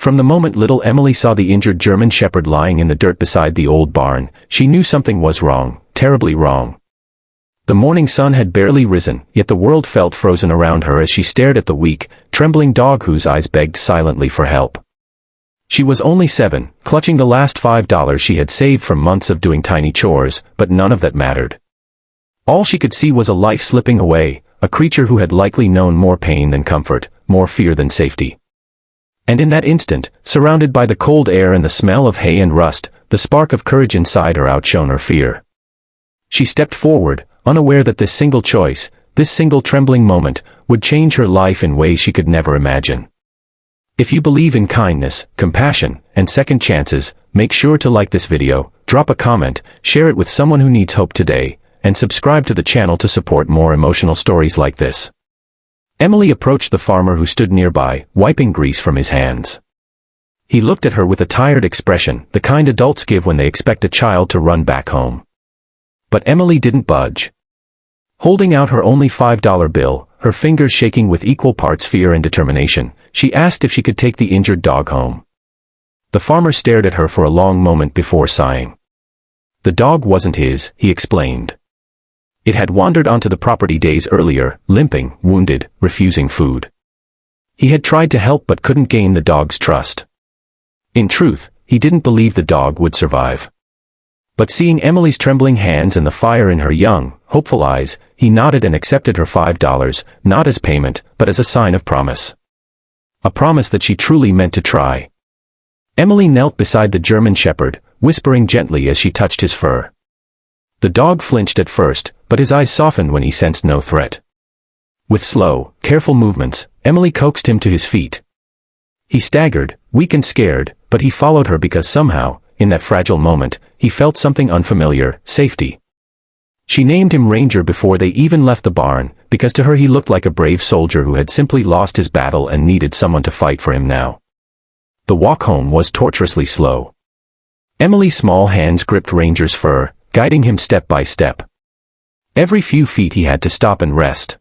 From the moment little Emily saw the injured German shepherd lying in the dirt beside the old barn, she knew something was wrong, terribly wrong. The morning sun had barely risen, yet the world felt frozen around her as she stared at the weak, trembling dog whose eyes begged silently for help. She was only 7, clutching the last $5 she had saved from months of doing tiny chores, but none of that mattered. All she could see was a life slipping away, a creature who had likely known more pain than comfort, more fear than safety. And in that instant, surrounded by the cold air and the smell of hay and rust, the spark of courage inside her outshone her fear. She stepped forward, unaware that this single choice, this single trembling moment, would change her life in ways she could never imagine. If you believe in kindness, compassion, and second chances, make sure to like this video, drop a comment, share it with someone who needs hope today, and subscribe to the channel to support more emotional stories like this. Emily approached the farmer who stood nearby, wiping grease from his hands. He looked at her with a tired expression, the kind adults give when they expect a child to run back home. But Emily didn't budge. Holding out her only $5 bill, her fingers shaking with equal parts fear and determination, she asked if she could take the injured dog home. The farmer stared at her for a long moment before sighing. The dog wasn't his, he explained. It had wandered onto the property days earlier, limping, wounded, refusing food. He had tried to help but couldn't gain the dog's trust. In truth, he didn't believe the dog would survive. But seeing Emily's trembling hands and the fire in her young, hopeful eyes, he nodded and accepted her $5, not as payment, but as a sign of promise. A promise that she truly meant to try. Emily knelt beside the German shepherd, whispering gently as she touched his fur. The dog flinched at first, but his eyes softened when he sensed no threat. With slow, careful movements, Emily coaxed him to his feet. He staggered, weak and scared, but he followed her because somehow, in that fragile moment, he felt something unfamiliar, safety. She named him Ranger before they even left the barn, because to her he looked like a brave soldier who had simply lost his battle and needed someone to fight for him now. The walk home was tortuously slow. Emily's small hands gripped Ranger's fur, guiding him step by step. Every few feet he had to stop and rest.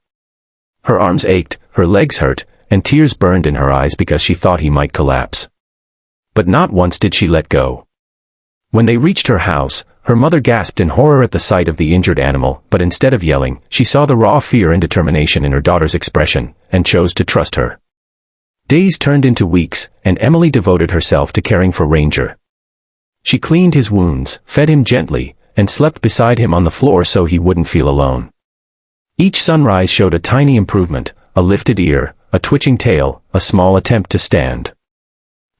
Her arms ached, her legs hurt, and tears burned in her eyes because she thought he might collapse. But not once did she let go. When they reached her house, her mother gasped in horror at the sight of the injured animal, but instead of yelling, she saw the raw fear and determination in her daughter's expression, and chose to trust her. Days turned into weeks, and Emily devoted herself to caring for Ranger. She cleaned his wounds, fed him gently, and slept beside him on the floor so he wouldn't feel alone. Each sunrise showed a tiny improvement, a lifted ear, a twitching tail, a small attempt to stand.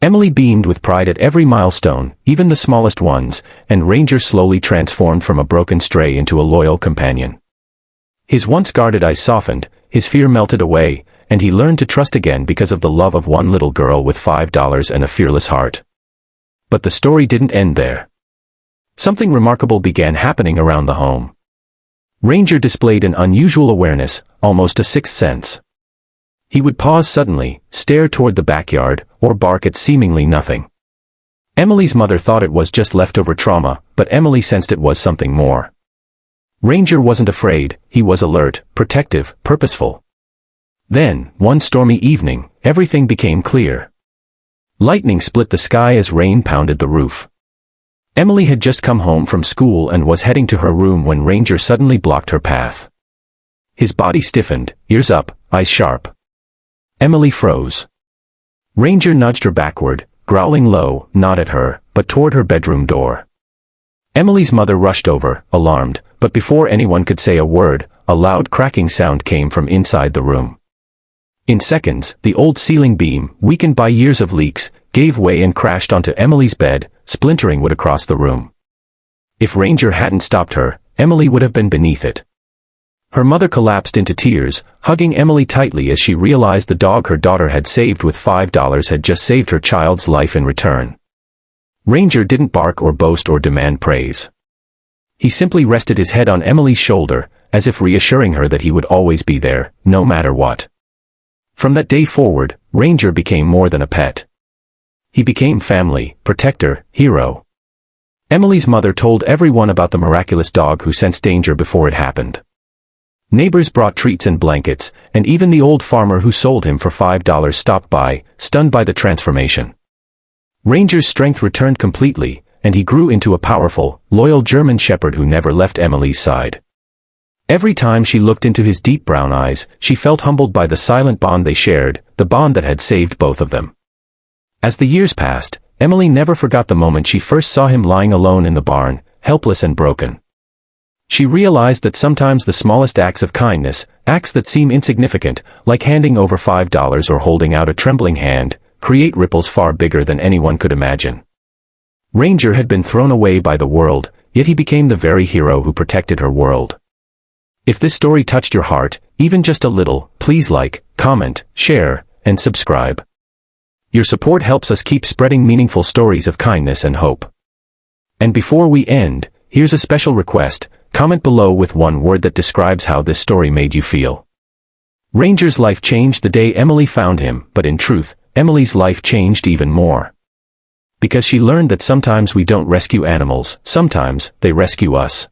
Emily beamed with pride at every milestone, even the smallest ones, and Ranger slowly transformed from a broken stray into a loyal companion. His once guarded eyes softened, his fear melted away, and he learned to trust again because of the love of one little girl with $5 and a fearless heart. But the story didn't end there. Something remarkable began happening around the home. Ranger displayed an unusual awareness, almost a sixth sense. He would pause suddenly, stare toward the backyard, or bark at seemingly nothing. Emily's mother thought it was just leftover trauma, but Emily sensed it was something more. Ranger wasn't afraid, he was alert, protective, purposeful. Then, one stormy evening, everything became clear. Lightning split the sky as rain pounded the roof. Emily had just come home from school and was heading to her room when Ranger suddenly blocked her path. His body stiffened, ears up, eyes sharp. Emily froze. Ranger nudged her backward, growling low, not at her, but toward her bedroom door. Emily's mother rushed over, alarmed, but before anyone could say a word, a loud cracking sound came from inside the room. In seconds, the old ceiling beam, weakened by years of leaks, gave way and crashed onto Emily's bed, splintering wood across the room. If Ranger hadn't stopped her, Emily would have been beneath it. Her mother collapsed into tears, hugging Emily tightly as she realized the dog her daughter had saved with $5 had just saved her child's life in return. Ranger didn't bark or boast or demand praise. He simply rested his head on Emily's shoulder, as if reassuring her that he would always be there, no matter what. From that day forward, Ranger became more than a pet. He became family, protector, hero. Emily's mother told everyone about the miraculous dog who sensed danger before it happened. Neighbors brought treats and blankets, and even the old farmer who sold him for $5 stopped by, stunned by the transformation. Ranger's strength returned completely, and he grew into a powerful, loyal German shepherd who never left Emily's side. Every time she looked into his deep brown eyes, she felt humbled by the silent bond they shared, the bond that had saved both of them. As the years passed, Emily never forgot the moment she first saw him lying alone in the barn, helpless and broken. She realized that sometimes the smallest acts of kindness, acts that seem insignificant, like handing over $5 or holding out a trembling hand, create ripples far bigger than anyone could imagine. Ranger had been thrown away by the world, yet he became the very hero who protected her world. If this story touched your heart, even just a little, please like, comment, share, and subscribe. Your support helps us keep spreading meaningful stories of kindness and hope. And before we end, here's a special request: comment below with one word that describes how this story made you feel. Ranger's life changed the day Emily found him, but in truth, Emily's life changed even more. Because she learned that sometimes we don't rescue animals, sometimes they rescue us.